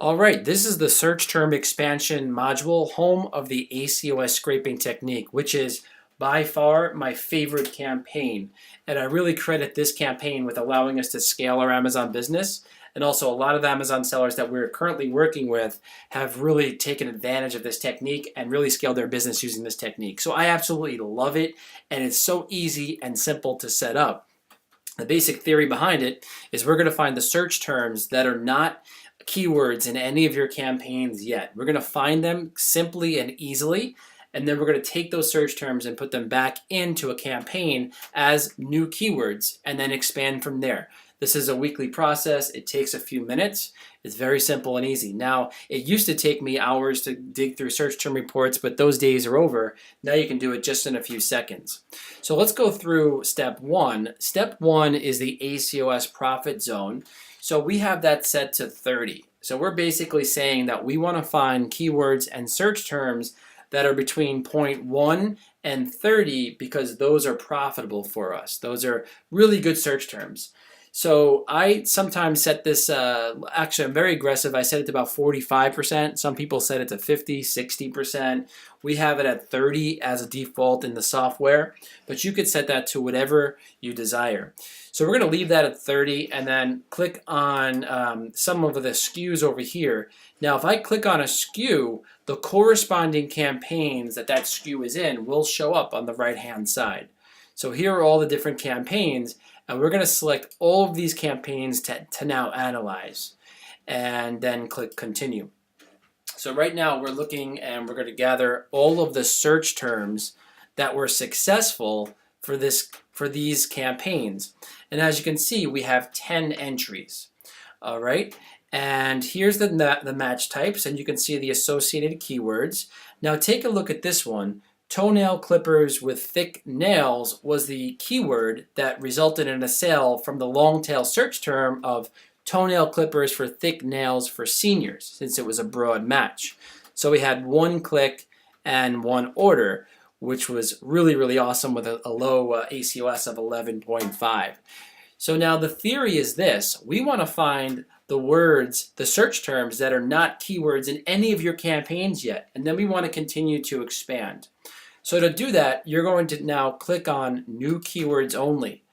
All right, this is the search term expansion module, home of the ACOS scraping technique, which is by far my favorite campaign. And I really credit this campaign with allowing us to scale our Amazon business. And also a lot of Amazon sellers that we're currently working with have really taken advantage of this technique and really scaled their business using this technique. So I absolutely love it, and it's so easy and simple to set up. The basic theory behind it is we're going to find the search terms that are not keywords in any of your campaigns yet. We're going to find them simply and easily, and then we're going to take those search terms and put them back into a campaign as new keywords and then expand from there. This is a weekly process. It takes a few minutes. It's very simple and easy. Now, it used to take me hours to dig through search term reports, but those days are over. Now you can do it just in a few seconds. So let's go through step one. Step one is the ACOS Profit Zone. So we have that set to 30. So we're basically saying that we want to find keywords and search terms that are between 0.1 and 30 because those are profitable for us. Those are really good search terms. So I sometimes set this, actually I'm very aggressive. I set it to about 45%. Some people set it to 50, 60%. We have it at 30 as a default in the software, but you could set that to whatever you desire. So we're going to leave that at 30 and then click on some of the SKUs over here. Now if I click on a SKU, the corresponding campaigns that SKU is in will show up on the right hand side. So here are all the different campaigns, and we're going to select all of these campaigns to now analyze and then click continue. So right now we're looking and we're going to gather all of the search terms that were successful for these campaigns. And as you can see, we have 10 entries. All right. And here's the match types, and you can see the associated keywords. Now take a look at this one. Toenail clippers with thick nails was the keyword that resulted in a sale from the long tail search term of toenail clippers for thick nails for seniors, since it was a broad match. So we had one click and one order, which was really, really awesome with a low ACOS of 11.5. So now the theory is this. We want to find the words, the search terms that are not keywords in any of your campaigns yet, and then we want to continue to expand. So to do that, you're going to now click on New Keywords Only.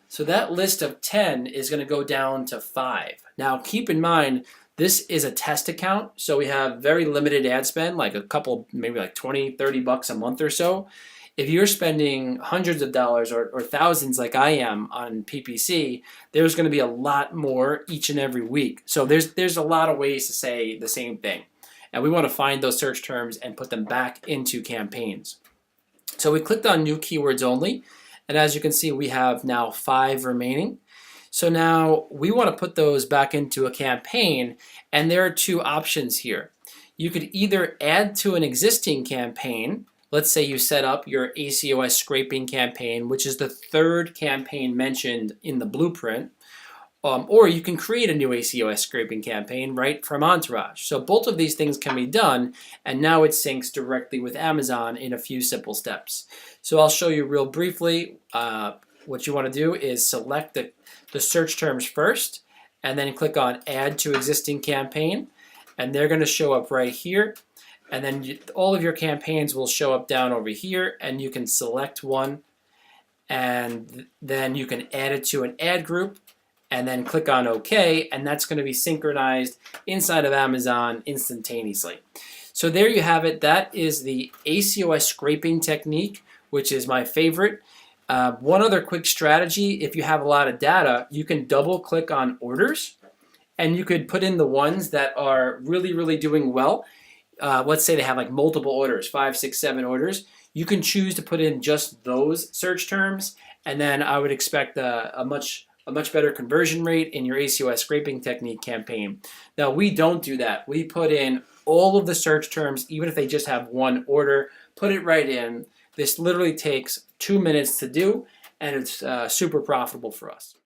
So that list of 10 is going to go down to 5. Now keep in mind, this is a test account, so we have very limited ad spend, like a couple, maybe like 20, 30 bucks a month or so. If you're spending hundreds of dollars or thousands like I am on PPC, there's going to be a lot more each and every week. So there's a lot of ways to say the same thing. And we want to find those search terms and put them back into campaigns. So we clicked on New Keywords Only, and as you can see, we have now 5 remaining. So now we want to put those back into a campaign, and there are 2 options here. You could either add to an existing campaign. Let's say you set up your ACOS scraping campaign, which is the 3rd campaign mentioned in the blueprint. Or you can create a new ACOS scraping campaign right from Entourage. So both of these things can be done, and now it syncs directly with Amazon in a few simple steps. So I'll show you real briefly. What you want to do is select the search terms first, and then click on Add to Existing Campaign, and they're going to show up right here. And then all of your campaigns will show up down over here, and you can select one, and then you can add it to an ad group, and then click on OK, and that's going to be synchronized inside of Amazon instantaneously. So there you have it. That is the ACOS scraping technique, which is my favorite. One other quick strategy, if you have a lot of data, you can double click on orders, and you could put in the ones that are really, really doing well. Let's say they have like multiple orders, 5, 6, 7 orders. You can choose to put in just those search terms, and then I would expect a much better conversion rate in your ACOS scraping technique campaign. Now we don't do that. We put in all of the search terms, even if they just have one order, put it right in. This literally takes 2 minutes to do, and it's super profitable for us.